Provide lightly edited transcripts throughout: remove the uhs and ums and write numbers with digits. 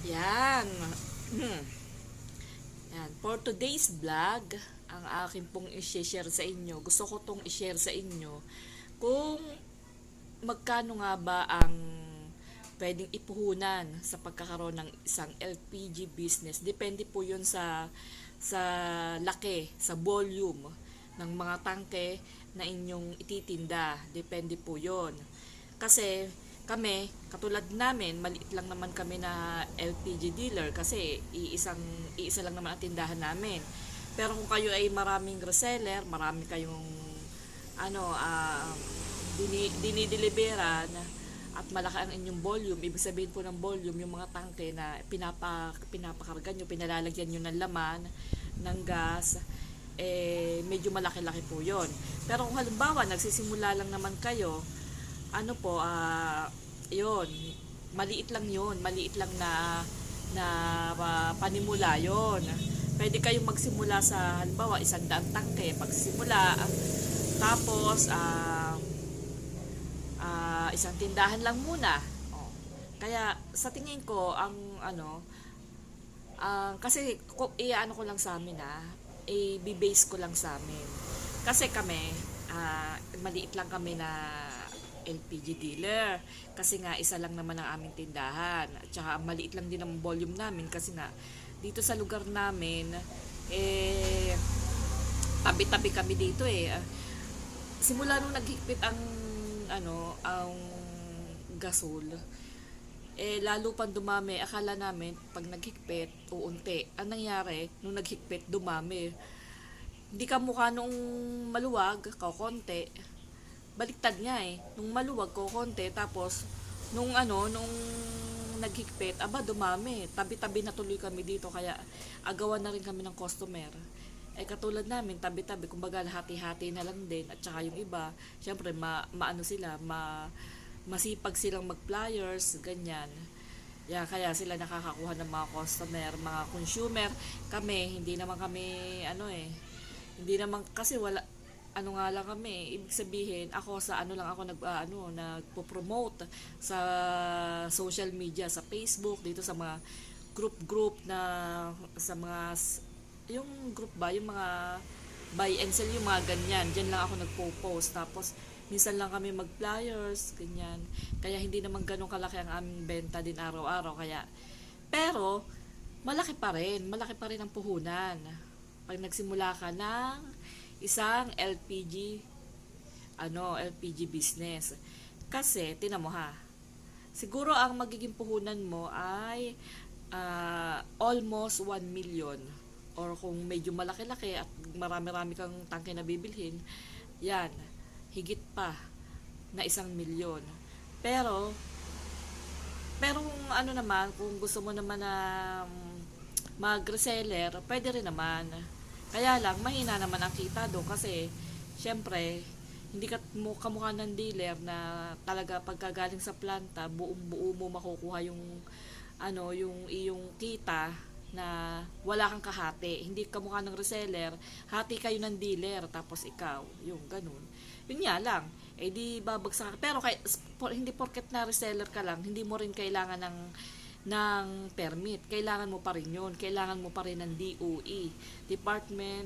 Yan. Hmm. Yan. For today's vlog, ang akin pong i-share sa inyo, gusto ko tong i-share sa inyo kung magkano nga ba ang pwedeng ipuhunan sa pagkakaroon ng isang LPG business. Depende po yun sa laki, sa volume ng mga tangke na inyong ititinda. Depende po yun. Kasi kami, katulad namin, maliit lang naman kami na LPG dealer kasi iisa lang naman ang tindahan namin. Pero kung kayo ay maraming reseller, marami kayong ano, dinideliveran at malaki ang inyong volume, ibig sabihin po ng volume, yung mga tangke na pinapakarga nyo, pinalalagyan nyo ng laman, ng gas, medyo malaki-laki po yon. Pero kung halimbawa, nagsisimula lang naman kayo, ano po, yun, maliit lang yun, maliit lang na panimula yon. Pwede kayong magsimula sa, halimbawa, 100 tangke, pagsimula, tapos, isang tindahan lang muna. Oh. Kaya, sa tingin ko, ang, kasi, ano ko lang sa amin, i-base ko lang sa amin. Kasi kami, maliit lang kami na LPG dealer. Kasi nga, isa lang naman ang aming tindahan. At saka, maliit lang din ang volume namin. Kasi nga, dito sa lugar namin, tabi-tabi kami dito simula nung naghigpit ang gasol, lalo pang dumami. Akala namin, pag naghigpit, uunti. Ang nangyari, nung naghigpit, dumami. Hindi ka mukha nung maluwag, kakonti. Baliktad nga nung maluwag ko konti, tapos nung naghigpit, dumami. Tabi-tabi na tuloy kami dito, kaya agawan na rin kami ng customer. Katulad namin, tabi-tabi, kumbaga hati-hati na lang din. At saka yung iba, syempre maano sila, masipag silang mag-flyers, ganyan. Kaya sila nakakakuha ng mga customer, mga consumer. Kami, hindi naman kami hindi naman, kasi wala, nga lang kami, ibig sabihin, ako sa lang ako nagpo-promote sa social media, sa Facebook, dito sa mga group na, sa mga, yung group ba, yung mga buy and sell, yung mga ganyan, dyan lang ako nagpo-post, tapos minsan lang kami mag-flyers, ganyan, kaya hindi naman ganun kalaki ang aming benta din araw-araw, pero, malaki pa rin ang puhunan, pag nagsimula ka ng isang LPG business. Kasi, tinan mo siguro ang magiging puhunan mo ay almost 1 million. Or kung medyo malaki-laki at marami-rami kang tangke na bibilhin, yan, higit pa na 1 milyon. Pero kung naman, kung gusto mo naman na mag-reseller, pwede rin naman. Kaya lang, mahina naman ang kita doon kasi, syempre, hindi ka kamukha ng dealer na talaga pagkagaling sa planta, buong-buo mo makukuha yung iyong kita na wala kang kahati. Hindi kamukha ng reseller, hati kayo ng dealer, tapos ikaw, yung ganun. Yun nga lang, di babagsak. Pero hindi porket na reseller ka lang, hindi mo rin kailangan ng permit. Kailangan mo pa rin yun. Kailangan mo pa rin ng DOE.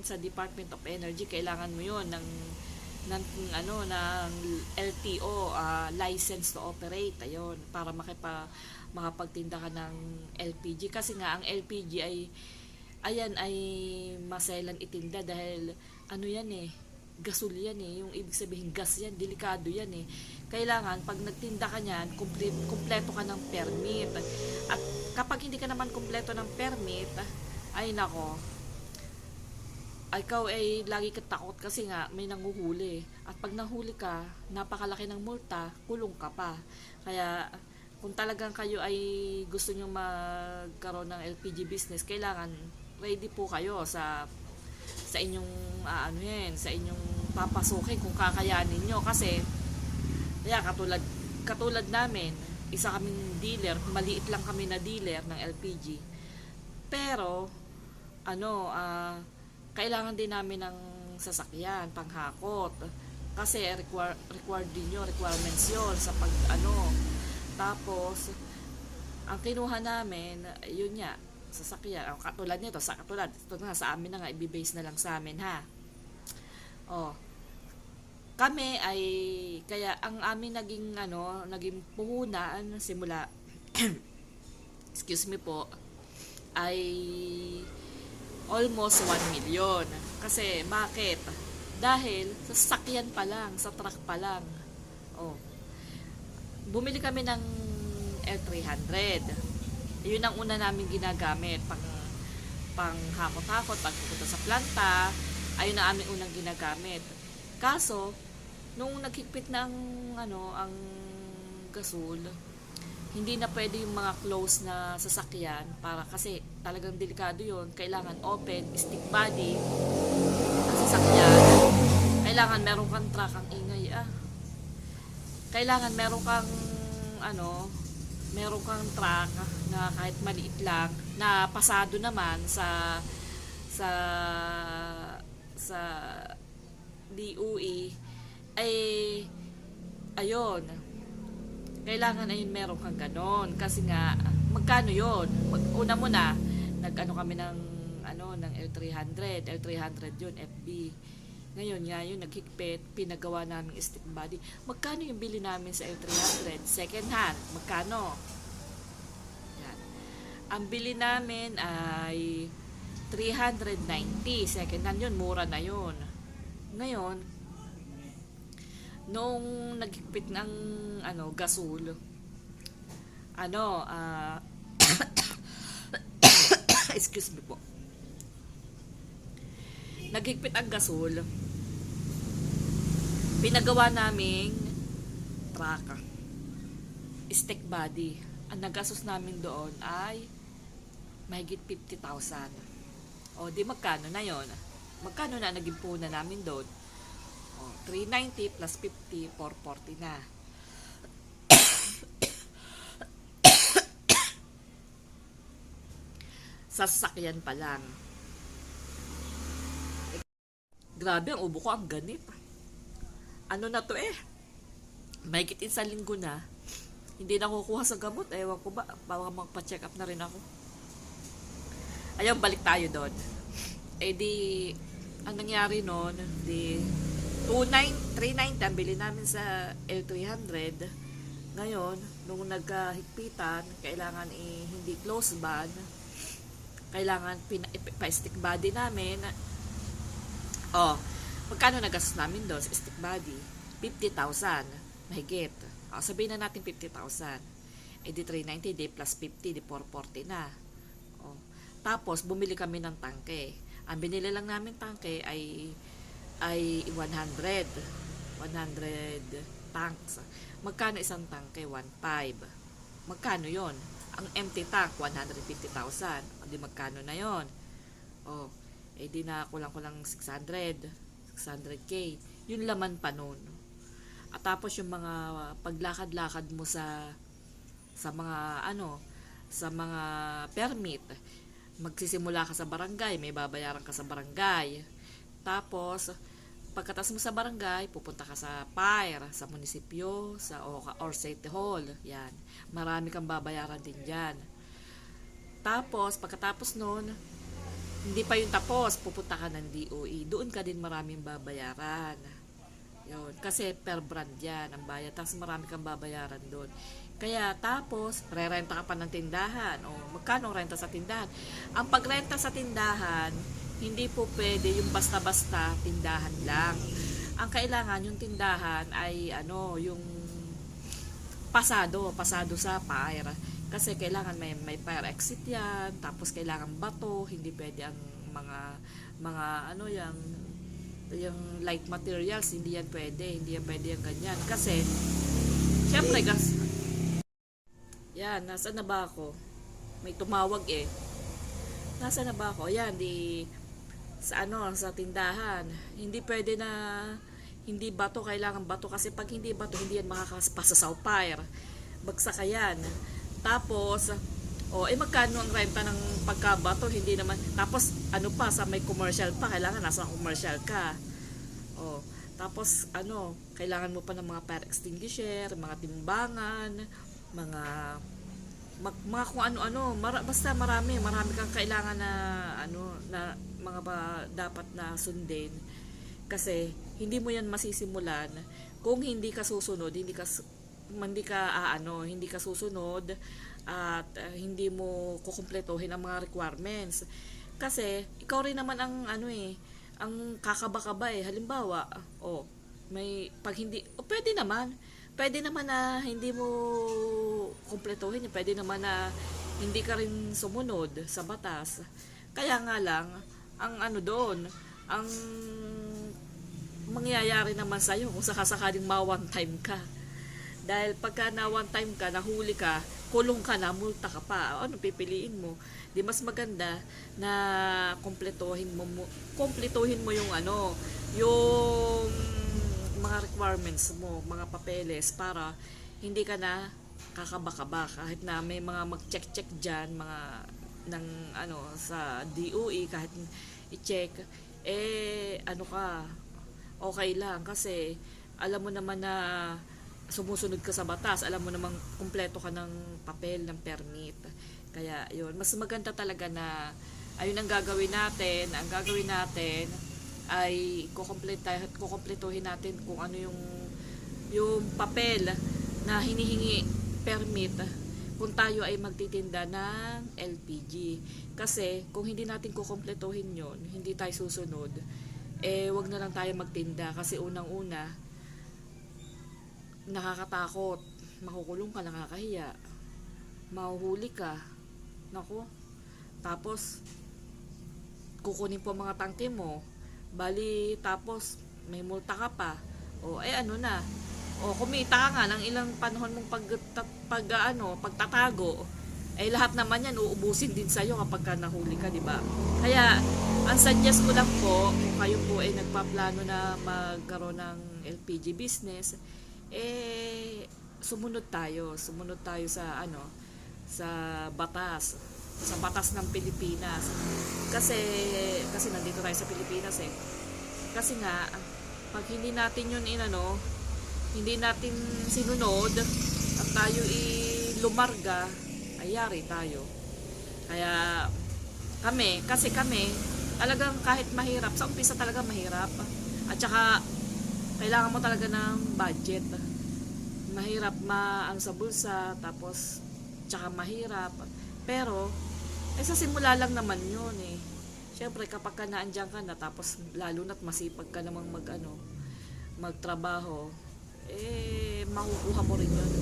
Sa Department of Energy, kailangan mo yun ng LTO, license to operate, ayun, para makapagtinda ka ng LPG. Kasi nga, ang LPG ay maselan itinda dahil, gasol yan yung ibig sabihin, gas yan, delikado yan Kailangan, pag nagtinda ka niyan, kumpleto ka ng permit. At kapag hindi ka naman kumpleto ng permit, ay nako, ikaw ay lagi ka takot kasi nga may nanguhuli. At pag nahuli ka, napakalaki ng multa, kulong ka pa. Kaya, kung talagang kayo ay gusto nyo magkaroon ng LPG business, kailangan ready po kayo sa inyong sa inyong papasukin kung kakayanin nyo. Kasi katulad namin, isa kaming dealer, maliit lang kami na dealer ng LPG. Pero kailangan din namin ng sasakyan, panghakot. Kasi required din yun, requirements yun sa tapos Ang kinuha namin, yun nga, sasakyan. Ang katulad nito, ito na sa amin na nga, ibibase na lang sa amin ha. Oh, kami ay, kaya ang amin naging, naging puhunan simula, excuse me po, ay almost 1 million. Kasi, bakit? Dahil, sa sasakyan pa lang, sa truck pa lang. Oh, bumili kami ng L300. Yun ang una namin ginagamit pang hakot-hakot pag pupunta sa planta. Ayun ang aming unang ginagamit. Kaso nung naghigpit ng ang gasol, hindi na pwede yung mga close na sasakyan para kasi talagang delikado yon. Kailangan open stick body ang sasakyan. Kailangan meron kang truck, ang ingay kailangan meron kang truck na kahit maliit lang na pasado naman sa sa DOE ay ayon, kailangan ayun meron kang ganon kasi nga magkano yon. Una muna kami ng ng L300 yun FB. Ngayon nga yun, naghigpit, pinagawa namin stick body. Magkano yung bili namin sa L300? Second hand, magkano? Yan. Ang bili namin ay 390. Second hand yun, mura na yun. Ngayon, nung naghigpit ng gasol, excuse me po. Naghigpit ang gasol, pinagawa naming truck, stick body. Ang nagastos namin doon ay mahigit 50,000. O, di magkano na yon? Magkano na naging puhunan namin doon? O, 390 plus 50, 440 na. Sa sasakyan pa lang. Grabe, ang ubo ko ang ganit. Ano na to mahigit 1 linggo na. Hindi na kukuha sa gamot. Ewan ko ba, baka magpa-check up na rin ako. Ayun, balik tayo doon. Ang nangyari noon, 390 ang bili namin sa L300. Ngayon, nung nagkahigpitan, kailangan hindi close ban. Kailangan pa-stick body namin. Oh, magkano nagastos namin doon sa stick body? 50,000. Mahigit. Sabihin na natin 50,000. Di 390, di plus 50, di 440 na. Oh. Tapos, bumili kami ng tangke. Ang binili lang namin tangke ay 100 tanks. Magkano isang tangke? 1.5. Magkano yon? Ang empty tank, 150,000. Di magkano na yon? Oh, di na kulang-kulang 600K. Yung laman pa nun. At tapos yung mga paglakad-lakad mo sa mga permit. Magsisimula ka sa barangay, may babayaran ka sa barangay. Tapos, pagkatas mo sa barangay, pupunta ka sa PAIR, sa munisipyo, or City Hall. Yan. Marami kang babayaran din dyan. Tapos, pagkatapos nun, hindi pa yung tapos, pupunta ka ng DOE. Doon ka din maraming babayaran. Yun. Kasi per brand yan ang bayad. Tapos marami kang babayaran doon. Kaya tapos, re-renta ka pa ng tindahan. O, magkano renta sa tindahan? Ang pagrenta sa tindahan, hindi po pwede yung basta-basta tindahan lang. Ang kailangan, yung tindahan ay yung pasado sa PAIR. Kasi kailangan may fire exit yan, tapos kailangan bato, hindi pwede ang mga yung light materials, hindi yan pwede yung ganyan. Kasi, syempre, yan, nasa na ba ako? May tumawag Nasa na ba ako? Yan, sa tindahan. Hindi pwede na, hindi bato, kailangan bato. Kasi pag hindi bato, hindi yan makakapasa sa fire. Bagsak ka yan. Tapos, magkano ang renta ng pagkabato? Hindi naman. Tapos, sa may commercial pa, kailangan nasa commercial ka. Tapos, kailangan mo pa ng mga fire extinguisher, mga timbangan, mga kung ano-ano, basta marami kang kailangan na ano na mga dapat na sundin kasi hindi mo yan masisimulan kung hindi ka susunod, hindi ka susunod at hindi mo kukumpletuhin ang mga requirements. Kasi ikaw rin naman ang ang kakaba-kaba eh. Halimbawa, may pag hindi, pwede naman na hindi mo kumpletuhin, pwede naman na hindi ka rin sumunod sa batas. Kaya nga lang, ang doon, ang mangyayari naman sa'yo kung sakasakaling ma-one time ka. Dahil pagka na one time ka, nahuli ka, kulong ka na, multa ka pa. Ano pipiliin mo? Di mas maganda na kumpletuhin mo yung yung mga requirements mo, mga papeles para hindi ka na kakaba-kaba kahit na may mga mag-check diyan, mga ng sa DOE kahit i-check okay lang kasi alam mo naman na sumusunod ka sa batas, alam mo namang kumpleto ka ng papel, ng permit. Kaya yun, mas maganda talaga na ayun ang gagawin natin. Ang gagawin natin ay kukumpletuhin natin kung ano yung papel na hinihingi permit kung tayo ay magtitinda ng LPG. Kasi kung hindi natin kukumpletuhin yun, hindi tayo susunod, wag na lang tayo magtinda kasi unang-una nakakatakot, makukulong ka, nakakahiya, mahuhuli ka, nako, tapos kukunin po mga tangke mo, bali tapos may multa ka pa, kumita ka nga ng ilang panahon mong pagtatago, lahat naman yan uubusin din sa'yo kapag ka nahuli ka, di ba? Kaya ang suggest ko lang po, kung kayo po ay nagpaplano na magkaroon ng LPG business, sumunod tayo sa sa batas ng Pilipinas. Kasi nandito tayo sa Pilipinas kasi nga pag hindi natin yun hindi natin sinunod at tayo lumarga, ay yari tayo. Kaya kami talagang kahit mahirap, sa umpisa talaga mahirap, at saka kailangan mo talaga ng budget. Mahirap sa bulsa, tapos tsaka mahirap. Pero sa simula lang naman yun eh. Siyempre kapag ka naandyan ka na, tapos lalo na't masipag ka namang magtrabaho, makukuha mo rin yun.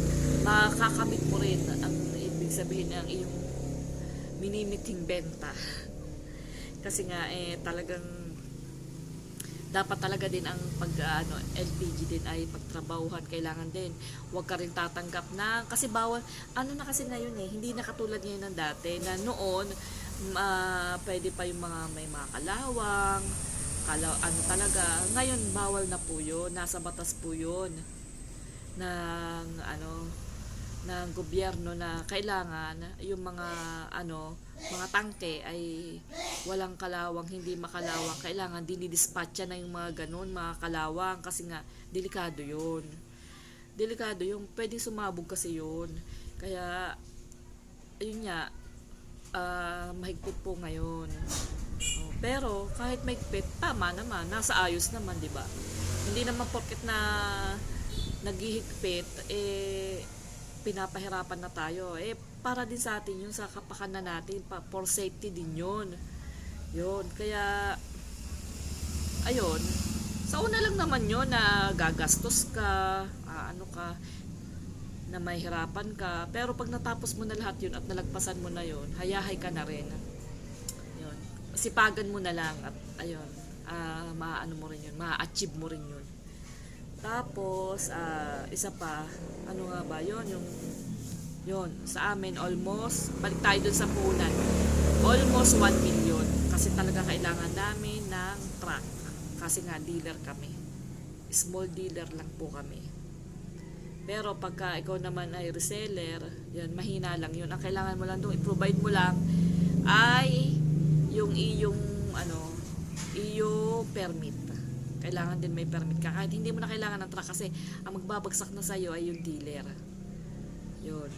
Makakamit mo rin ang ibig sabihin ng iyong minimiting benta. Kasi nga talagang dapat talaga din ang LPG din ay pagtrabahuhan, kailangan din. Huwag ka rin tatanggap na, kasi bawal, na kasi ngayon hindi na katulad ngayon ng dati, na noon, pwede pa yung may mga kalawang, talaga. Ngayon, bawal na po yun, nasa batas po yun, ng gobyerno na kailangan yung mga tangke ay walang kalawang, hindi makalawang, kailangan dinidispatcha na yung mga ganun, mga kalawang, kasi nga delikado yun, pwedeng sumabog kasi yun. Kaya ayun nga, mahigpit po ngayon. Pero kahit mahigpit, tama naman, nasa ayos naman, di ba? Hindi naman porket na naghihigpit pinapahirapan na tayo. Para din sa atin yun, sa kapakanan natin, for safety din yun. Kaya ayun, sa una lang naman yun na gagastos ka, na mahirapan ka, pero pag natapos mo na lahat yun at nalagpasan mo na yun, hayahay ka na rin. Sipagan mo na lang at ayun, mo rin yun, ma-achieve mo rin yun. Tapos isa pa, nga ba yun, yun sa amin almost, balik tayo dun sa punan, almost 1 million, kasi talaga kailangan namin ng truck, kasi nga dealer kami, small dealer lang po kami. Pero pagka ikaw naman ay reseller, yan, mahina lang yun. Ang kailangan mo lang doon, i-provide mo lang ay yung iyong permit. Kailangan din may permit ka. Kahit hindi mo na kailangan ng truck, kasi ang magbabagsak na sa'yo ay yung dealer. Yun.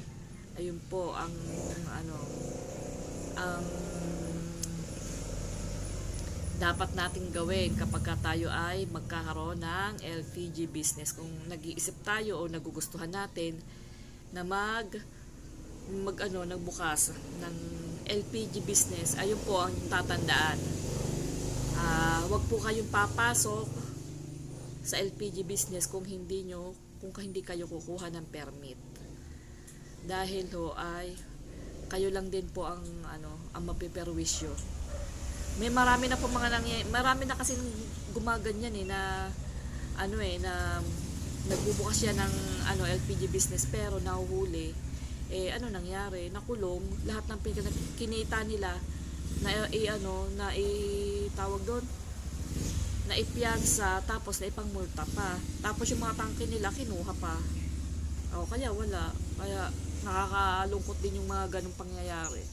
Ayun po ang ano ang dapat nating gawin kapag tayo ay magkakaroon ng LPG business. Kung nag-iisip tayo o nagugustuhan natin na nagbukas ng LPG business, ayun po ang tatandaan. Wag po kayong papasok sa LPG business kung hindi kayo kukuha ng permit. Dahil ay kayo lang din po ang mapiperwisyo. Marami na kasi gumaganyan na na nagbubukas siya ng LPG business pero nahuhuli. Nangyari? Nakulong lahat ng kinita nila tawag doon, na ipiyansa, tapos na ipangmulta pa. Tapos yung mga tangke nila kinuha pa. Kaya nakakalungkot din yung mga ganung pangyayari.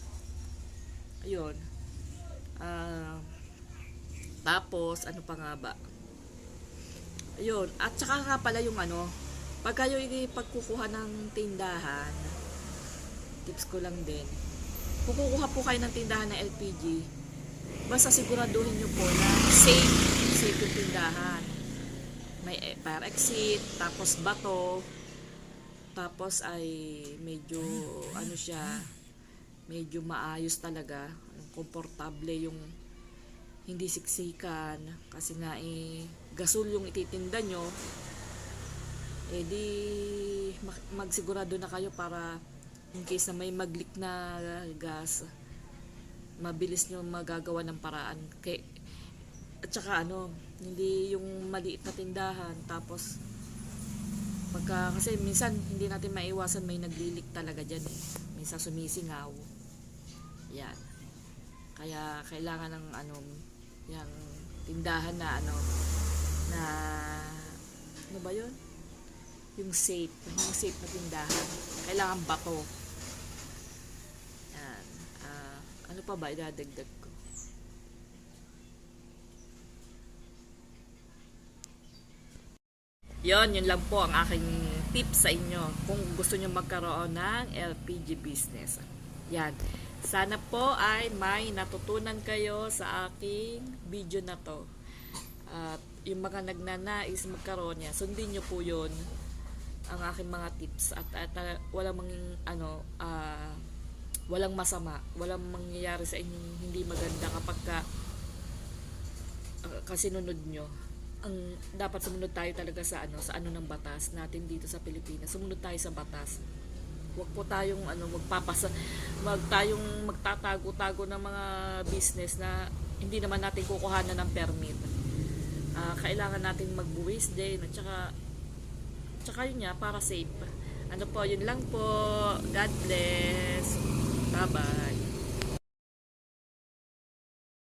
Ayun. Tapos ano pa nga ba? Ayun. At saka nga pala yung pag kayo pagkukuha ng tindahan, tips ko lang din. Kung kukuha po kayo ng tindahan ng LPG, basta siguraduhin nyo po na safe yung tindahan. May fire exit, tapos bato, tapos ay medyo medyo maayos talaga, komportable yung hindi siksikan, kasi nga gasol yung ititinda nyo. Di magsigurado na kayo para in case na may mag-leak na gas, mabilis nyo magagawa ng paraan. At saka hindi yung maliit na tindahan, tapos kasi minsan hindi natin maiwasan, may naglilik talaga dyan minsan sumisingaw yan. Kaya kailangan ng yung tindahan na na ba yun, yung safe na tindahan. Kailangan bato yan. Ano pa ba idadagdag ko? Yun lang po ang aking tips sa inyo kung gusto nyo magkaroon ng LPG business. Yan. Sana po ay may natutunan kayo sa aking video na to. At yung mga nagnanais magkaroon niya, sundin nyo po yun, ang aking mga tips. At walang masama, walang mangyayari sa inyong hindi maganda kapag kasinunod nyo. Dapat sumunod tayo talaga sa ng batas natin dito sa Pilipinas. Sumunod tayo sa batas. Huwag po tayong magtatago-tago ng mga business na hindi naman natin kukuhanan ng permit. Kailangan natin magbuwis din at saka yun nga, para safe. Yun lang po. God bless. Bye-bye.